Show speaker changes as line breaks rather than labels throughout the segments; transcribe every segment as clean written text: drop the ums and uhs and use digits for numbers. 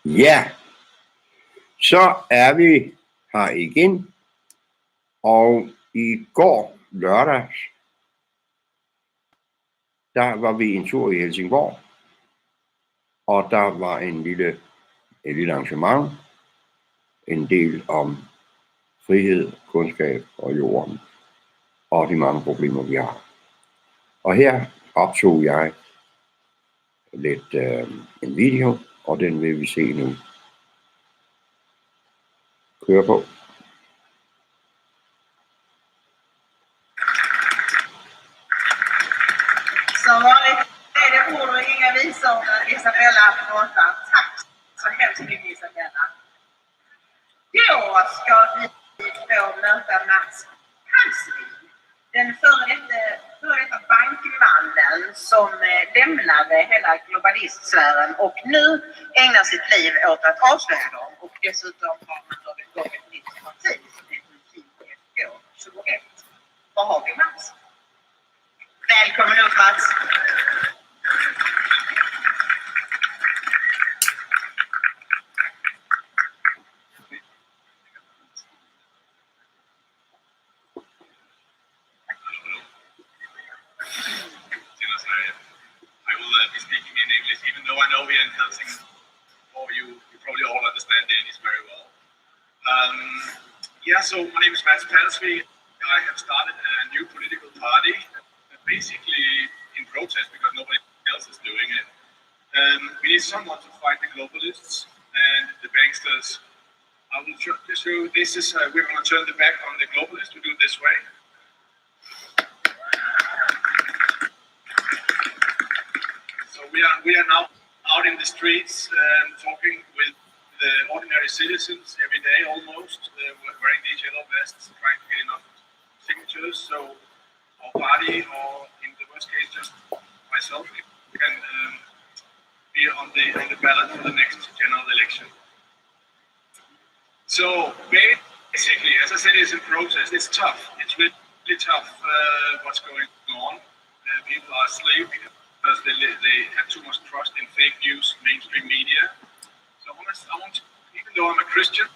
Ja, så er vi her igen, og i går lørdags, der var vi en tur i Helsingborg, og der var et lille arrangement, en del om frihed, kundskab og jorden, og de mange problemer, vi har. Og her optog jeg lidt en video, og den vil vi se nu. Kør på.
Som vanligt är det ord och inga visor när Isabella pratar. Tack så hemskt mycket, Isabella. Då ska vi få möta Mats Halsvik, den före detta bankmannen som lämnade hela globalistsfären och nu ägnar sitt liv åt att avslöja dem. Och dessutom har man dragit igång ett nytt parti som heter Jorden-Frihed-Kundskab. Vad har vi, Mats? Välkommen upp, Mats.
I will be speaking in English, even though I know here in Helsingborg you probably all understand Danish very well. So my name is Mats Halsvik. I have started a new political party, basically in protest because nobody else is doing it. We need someone to fight the globalists and the banksters. I will show this is we're going to turn the back on the globalists. We do it this way. So we are now out in the streets talking with the ordinary citizens every day almost. We're wearing these yellow vests, trying to get enough signatures. So our party, or in the worst case, just myself, can be on the ballot for the next general election. So basically, as I said, it's in process. It's tough. It's really tough what's going on. People are asleep because they have too much trust in fake news, mainstream media. So I want to, even though I'm a Christian,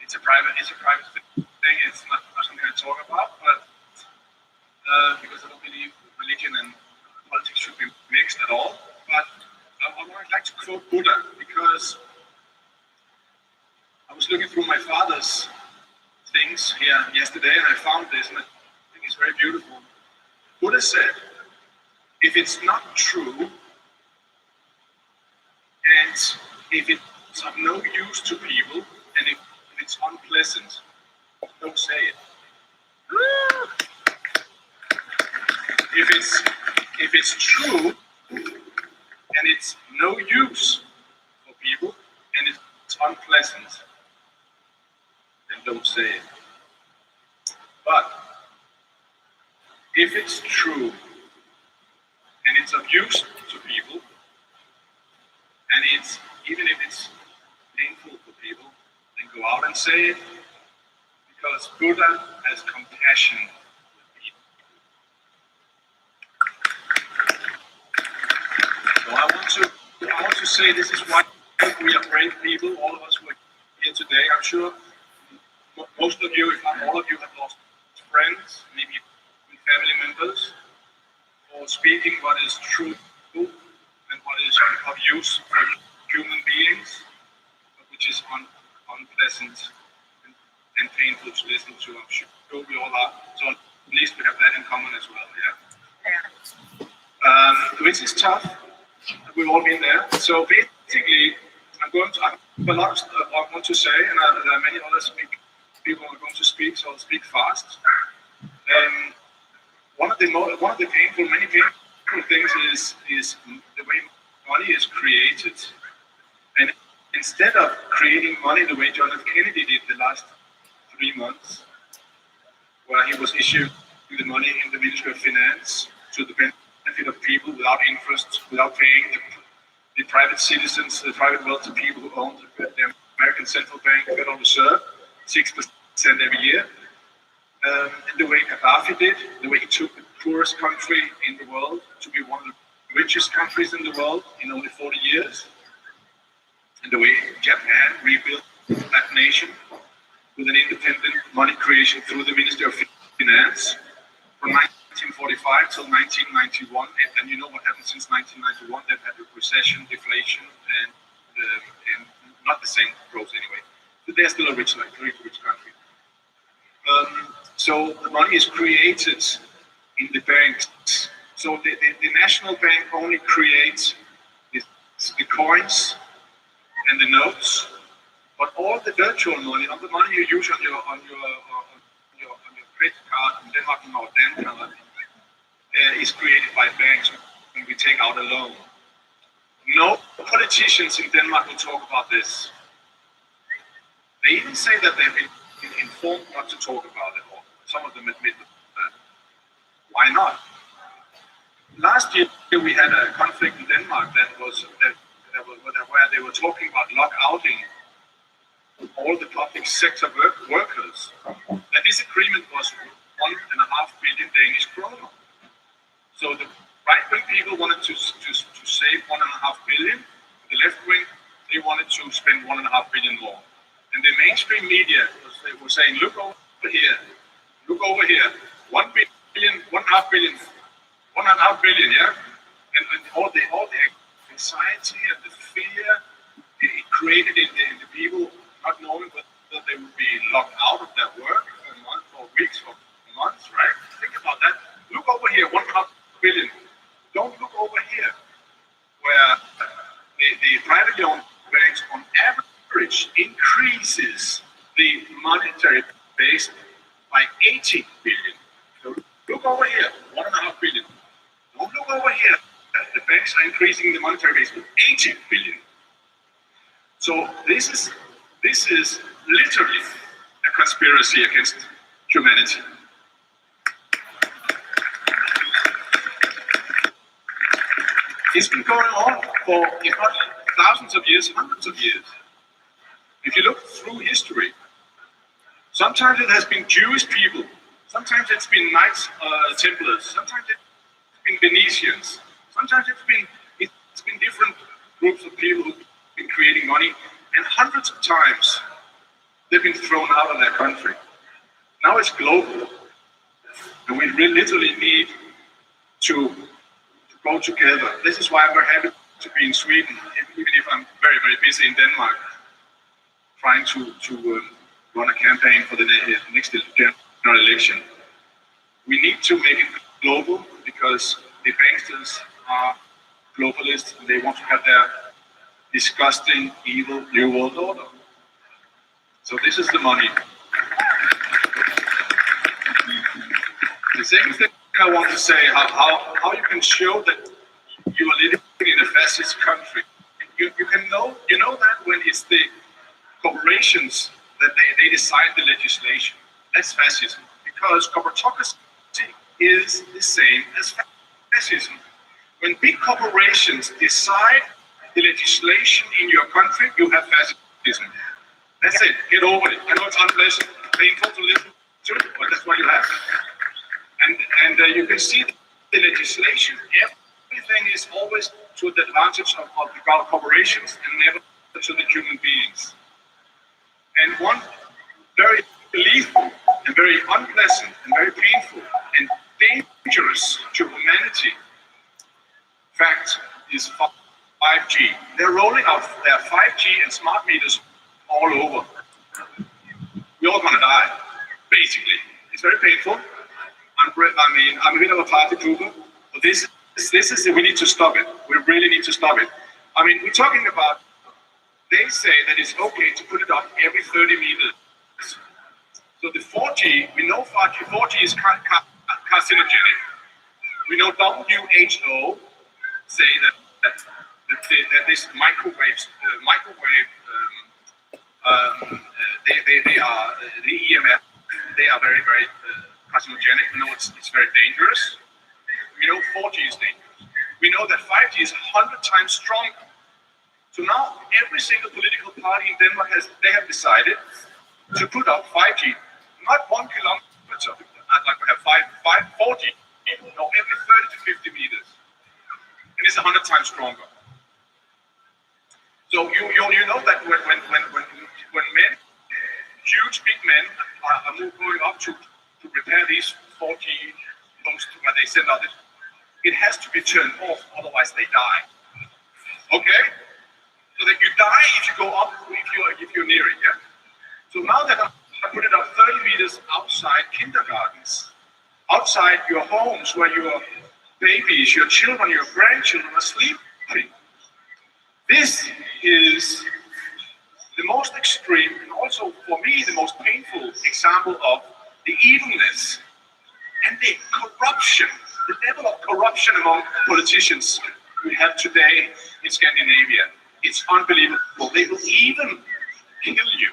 it's a private thing. It's not something I talk about, but because I don't believe religion and politics should be mixed at all. But I would like to quote Buddha, because I was looking through my father's things here yesterday and I found this, and I think it's very beautiful. Buddha said, if it's not true and if it's of no use to people and if it's unpleasant, don't say it. If it's true and it's no use for people and it's unpleasant, then don't say it. But if it's true and it's of use to people, and it's even if it's painful for people, then go out and say it, because Buddha has compassion with people. So I want to say this is why we are brave people, all of us who are here today. I'm sure most of you, if not all of you, have lost friends, maybe family members, for speaking what is true and what is of use for human beings, but which is unpleasant and painful to listen to. I'm sure we all are. So at least we have that in common as well, which is tough. We've all been there. So basically, I have a lot of stuff I want to say, and there are many other people who are going to speak, so I'll speak fast. One of the many painful things is the way money is created. And instead of creating money the way John F. Kennedy did the last 3 months, where he was issuing the money in the Ministry of Finance to the benefit of people without interest, without paying the private citizens, the private wealthy people who owned the American Central Bank, Federal Reserve, 6% every year. And the way Gaddafi did, the way he took the poorest country in the world to be one of the richest countries in the world in only 40 years. and the way Japan rebuilt that nation with an independent money creation through the Ministry of Finance from 1945 till 1991. And you know what happened since 1991? They've had a recession, deflation, and not the same growth anyway. But they're still a rich country. So the money is created in the banks. So the national bank only creates the coins and the notes, but all the virtual money, all the money you use on your credit card in Denmark or Dancard, is created by banks when we take out a loan. No politicians in Denmark will talk about this. They even say that they've been informed not to talk about it, or some of them admit that. Why not? Last year we had a conflict in Denmark where they were talking about lockouting all the public sector workers. The disagreement was 1.5 billion Danish kroner. So the right-wing people wanted to save 1.5 billion. The left-wing, they wanted to spend 1.5 billion more. And the mainstream media were saying, look over here, 1 billion, 1.5 billion, 1.5 billion, yeah? And all the anxiety and the fear it created in the people, not knowing whether they would be locked out of their work for a month, or weeks, or months, right? Think about that. Look over here, 1.5 billion. Don't look over here, where the privately owned banks on average increases the monetary base by 80 billion. So look over here, 1.5 billion. Don't look over here. The banks are increasing the monetary base by 80 billion. So this is literally a conspiracy against humanity. It's been going on for, if not thousands of years, hundreds of years. If you look through history, sometimes it has been Jewish people, sometimes it's been Knights Templars, sometimes it's been Venetians, sometimes it's been different groups of people who've been creating money, and hundreds of times they've been thrown out of their country. Now it's global, and we really literally need to go together. This is why I'm very happy to be in Sweden, even if I'm very, very busy in Denmark, trying to run a campaign for the next general election. We need to make it global because the banksters are globalists and they want to have their disgusting, evil new world order. So this is the money. The second thing I want to say, how you can show that you are living in a fascist country. You know that when it's the corporations that they decide the legislation. That's fascism, because corporatocracy is the same as fascism. When big corporations decide the legislation in your country, you have fascism. That's it. Get over it. I know it's unpleasant, painful to listen to, but that's what you have. And you can see the legislation. Everything is always to the advantage of the corporations and never to the human beings. And one very lethal and very unpleasant and very painful and dangerous to humanity fact is 5G. They're rolling out their 5G and smart meters all over. We're all gonna die, basically. It's very painful. I'm a bit of a party pooper, but this is we need to stop it. We really need to stop it. I mean, we're talking about, they say that it's okay to put it up every 30 meters. So the 4G, we know 4G is carcinogenic. We know WHO say that this microwave, they are the EMF. They are very, very carcinogenic. We know it's very dangerous. We know 4G is dangerous. We know that 5G is 100 times stronger. So now every single political party in Denmark have decided to put up 5G, not 1 kilometer. I'd like to have 4G, no, every 30 to 50 meters. And it's 100 times stronger. So So you know that when men, huge big men, are going up to repair these 40 posts where they send out it has to be turned off, otherwise they die. Okay? So that you die if you go up, if you're near it, yeah? So now that I put it up 30 meters outside kindergartens, outside your homes where your babies, your children, your grandchildren are sleeping. This is the most extreme and also for me the most painful example of the evilness and the corruption, the level of corruption among politicians we have today in Scandinavia. It's unbelievable. They will even kill you.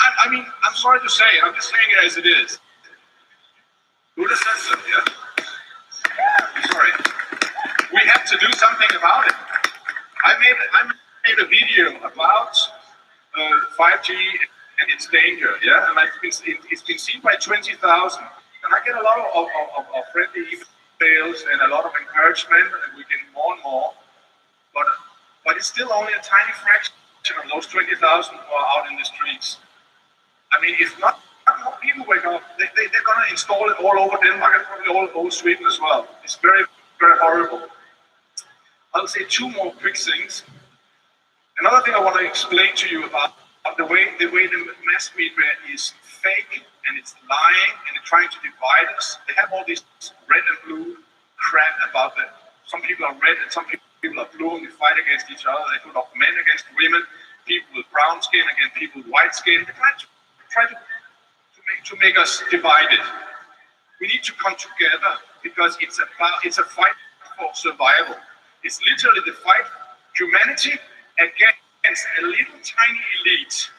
I mean, I'm sorry to say, I'm just saying it as it is. Buddha says so, yeah? Sorry. We have to do something about it. I made a video about 5G and its danger, yeah? And it's been seen by 20,000. And I get a lot of friendly emails and a lot of encouragement, and we get more and more. But it's still only a tiny fraction of those 20,000 who are out in the streets. I mean, if not more people wake up, they're going to install it all over Denmark and probably all over Sweden as well. It's very, very horrible. I'll say two more quick things. Another thing I want to explain to you about the way the mass media is fake and it's lying and it's trying to divide us. They have all this red and blue crap about that. Some people are red and some people are blue and they fight against each other. They put up men against women, people with brown skin against people with white skin. They try to make us divided. We need to come together because it's a fight for survival. It's literally the fight humanity against a little tiny elite.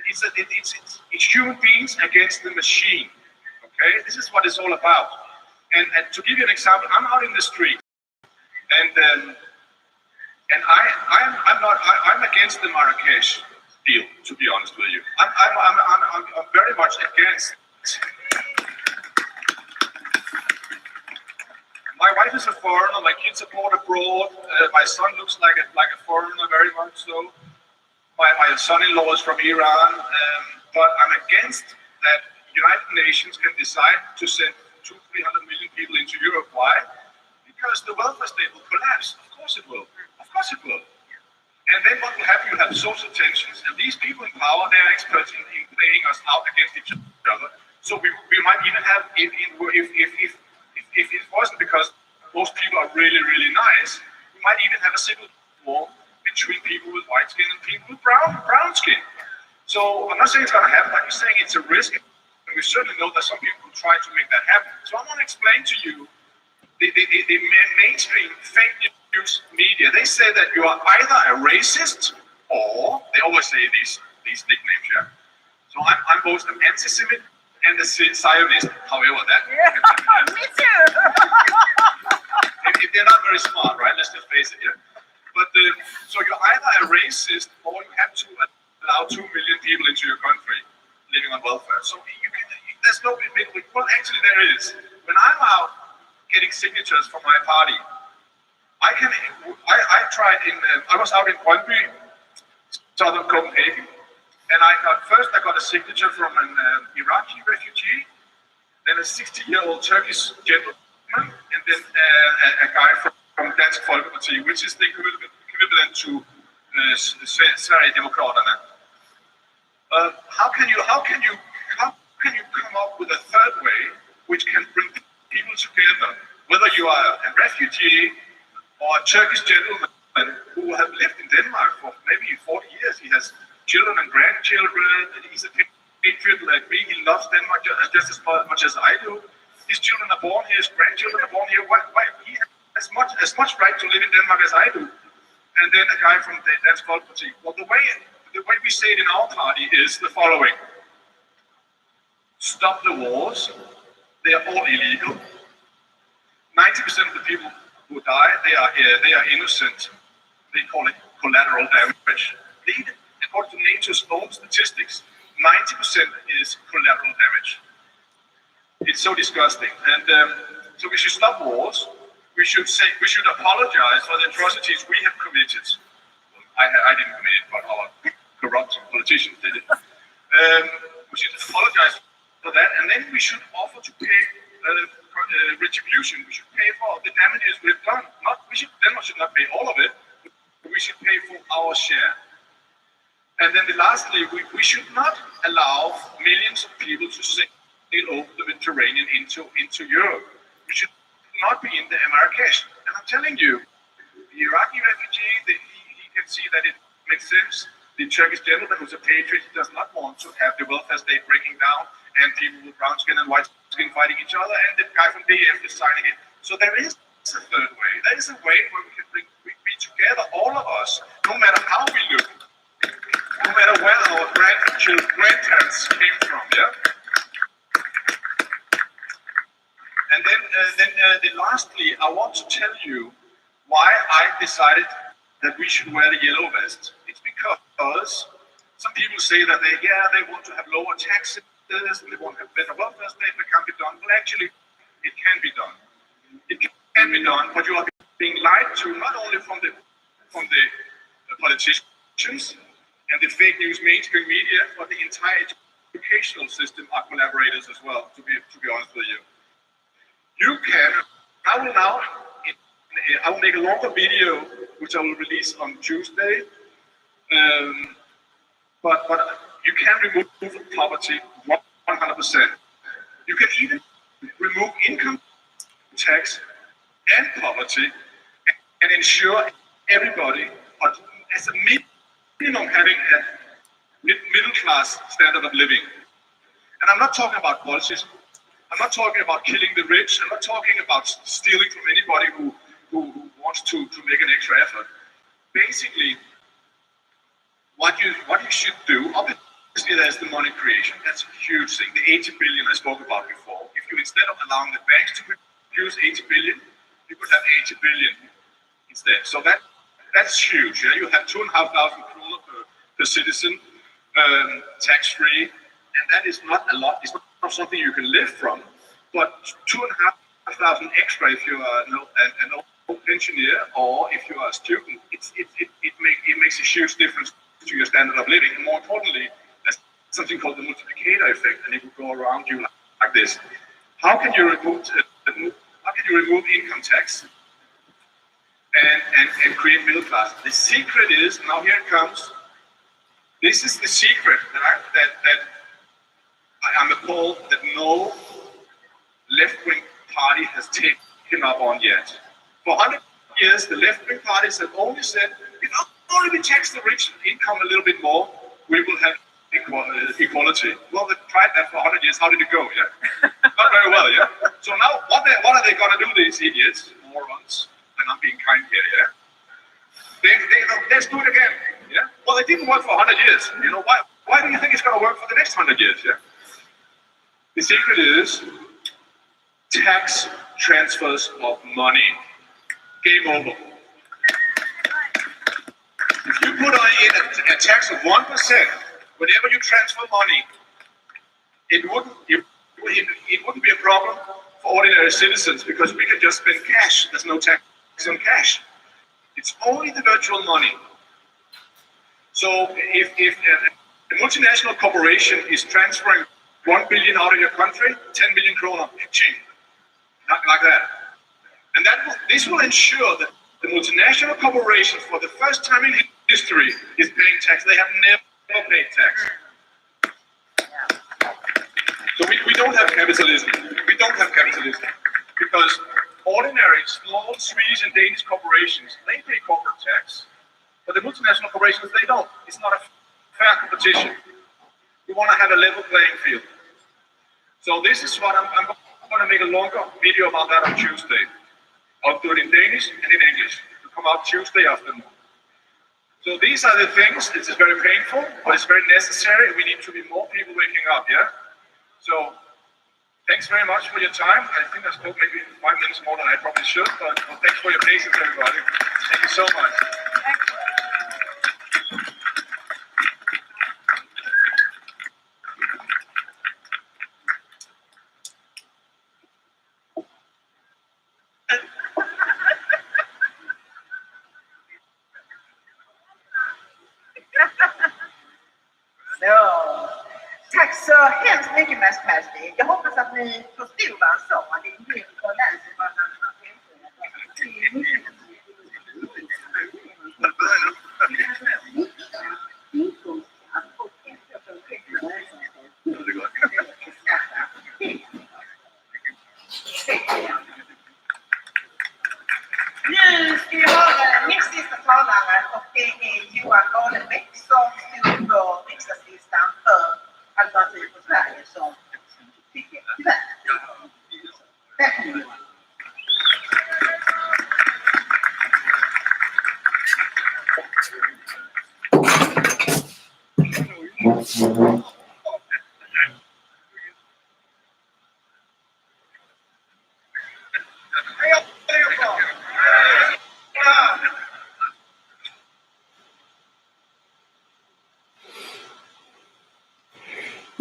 It's human beings against the machine. Okay, this is what it's all about. And to give you an example, I'm out in the street, and I'm against the Marrakesh deal. To be honest with you, I'm very much against. My wife is a foreigner. My kids are born abroad. My son looks like a foreigner, very much so. My son-in-law is from Iran, but I'm against that United Nations can decide to send 200-300 million people into Europe. Why? Because the welfare state will collapse. Of course it will. Of course it will. And then what will happen? You'll have social tensions, and these people in power, they are experts in playing us out against each other. So we might even have, if it wasn't because most people are really, really nice, we might even have a civil war between people with white skin and people with brown skin. So I'm not saying it's going to happen, I'm just saying it's a risk, and we certainly know that some people will try to make that happen. So I want to explain to you the mainstream fake news media. They say that you are either a racist or, they always say these nicknames, yeah. So I'm both an anti-Semite and a Zionist, however that.
Yeah, me too.
They're not very smart, right? Let's just face it, yeah. But so you're either a racist or you have to allow 2 million people into your country living on welfare. So there's no middle. Well, actually there is. When I'm out getting signatures for my party, I was out in Brøndby, southern Copenhagen, and I got a signature from an Iraqi refugee, then a 60-year-old Turkish gentleman, and then a guy from Jorden-Frihed-Kundskab, which is the equivalent to Sverigedemokraterna. How can you come up with a third way which can bring people together, whether you are a refugee or a Turkish gentleman who have lived in Denmark for maybe 40 years? He has children and grandchildren, and he's a patriot like me. He loves Denmark just as much as I do. His children are born here, his grandchildren are born here. Why he has as much right to live in Denmark as I do? And then a guy from the Jorden-Frihed-Kundskab. Well, the way we say it in our party is the following: stop the wars. They are all illegal. 90% of the people who die, they are innocent. They call it collateral damage. According to NATO's own statistics, 90% is collateral damage. It's so disgusting. And so we should stop wars. We should apologize for the atrocities we have committed. I didn't commit it, but our corrupt politicians did it. We should apologize for that, and then we should offer to pay retribution. We should pay for the damages we've done. Denmark should not pay all of it, but we should pay for our share. And then lastly, we should not allow millions of people to sail over the Mediterranean into Europe. We should not be in the Marrakesh. And I'm telling you, the Iraqi refugee, he can see that it makes sense. The Turkish gentleman who's a patriot does not want to have the welfare state breaking down and people with brown skin and white skin fighting each other, and the guy from DF is signing it. So there is a third way. There is a way where we can be together, all of us, no matter how we look, no matter where our grandparents came from, yeah? And then lastly, I want to tell you why I decided that we should wear the yellow vest. It's because some people say that they want to have lower taxes, and they want to have better welfare state, it can't be done. Well, actually, it can be done. It can be done, but you are being lied to not only from the politicians and the fake news mainstream media, but the entire educational system are collaborators as well, to be honest with you. I will make a longer video, which I will release on Tuesday, but you can remove poverty 100%. You can even remove income tax and poverty and ensure everybody, as a minimum, having a middle class standard of living. And I'm not talking about policies. I'm not talking about killing the rich. I'm not talking about stealing from anybody who wants to make an extra effort. Basically, what you should do, obviously there's the money creation. That's a huge thing. The 80 billion I spoke about before. If you, instead of allowing the banks to produce 80 billion, you could have 80 billion instead. So that's huge. Yeah? You have 2,500 kroner per citizen, tax-free, and that is not a lot. It's not something you can live from, but 2,500 extra if you are an old pensioner or if you are a student, it makes a huge difference to your standard of living. And more importantly, there's something called the multiplicator effect, and it will go around you like this. How can you remove income tax and create middle class? The secret is, now here it comes. This is the secret that I'm appalled that no left-wing party has taken up on yet. For 100 years, the left-wing parties have only said, if only we tax the rich income a little bit more, we will have equality. Well, they've tried that for 100 years. How did it go? Yeah, not very well. Yeah. So now, what are they going to do? These idiots, morons, and I'm being kind here. Yeah. Let's do it again. Yeah. Well, it didn't work for 100 years. You know why? Why do you think it's going to work for the next 100 years? Yeah. The secret is tax transfers of money. Game over. If you put in a tax of 1%, whenever you transfer money, it wouldn't be a problem for ordinary citizens because we can just spend cash. There's no tax on cash. It's only the virtual money. So if a multinational corporation is transferring 1 billion out of your country, 10 million kroner, not like that. And this will ensure that the multinational corporation, for the first time in history, is paying tax. They have never paid tax. So we don't have capitalism. We don't have capitalism because ordinary small Swedish and Danish corporations, they pay corporate tax, but the multinational corporations, they don't. It's not a fair competition. We want to have a level playing field. So this is what I'm going to make a longer video about that on Tuesday. I'll do it in Danish and in English. It'll come out Tuesday afternoon. So these are the things. It is very painful, but it's very necessary. We need to be more people waking up, yeah? So thanks very much for your time. I think I spoke maybe 5 minutes more than I probably should, but thanks for your patience, everybody. Thank you so much.
så hemskt mycket med smärtsteg. Jag hoppas att ni förstod vad han sa. Det är helt och läser vad han Nu ska vi ha den näst sista talaren och det är Johan Galenbäck som stod på riksdagslistan för Alternativ för Sverige som tycker tyvärr. Välkommen Johan.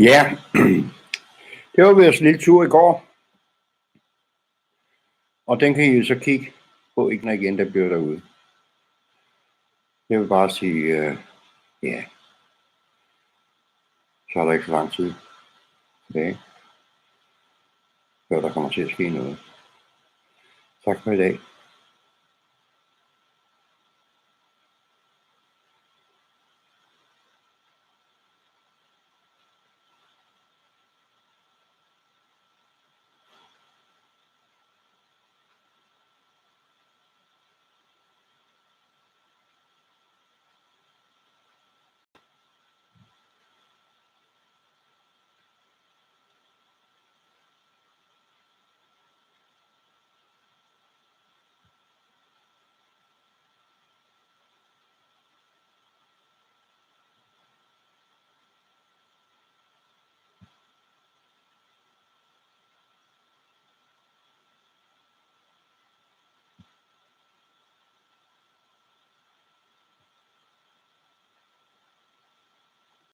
Ja, det var vores lille tur i går. Og den kan I jo så kigge på igen, der bliver derude. Jeg vil bare sige, ja, så er der ikke så lang tid tilbage, før der kommer til at ske noget. Tak for i dag.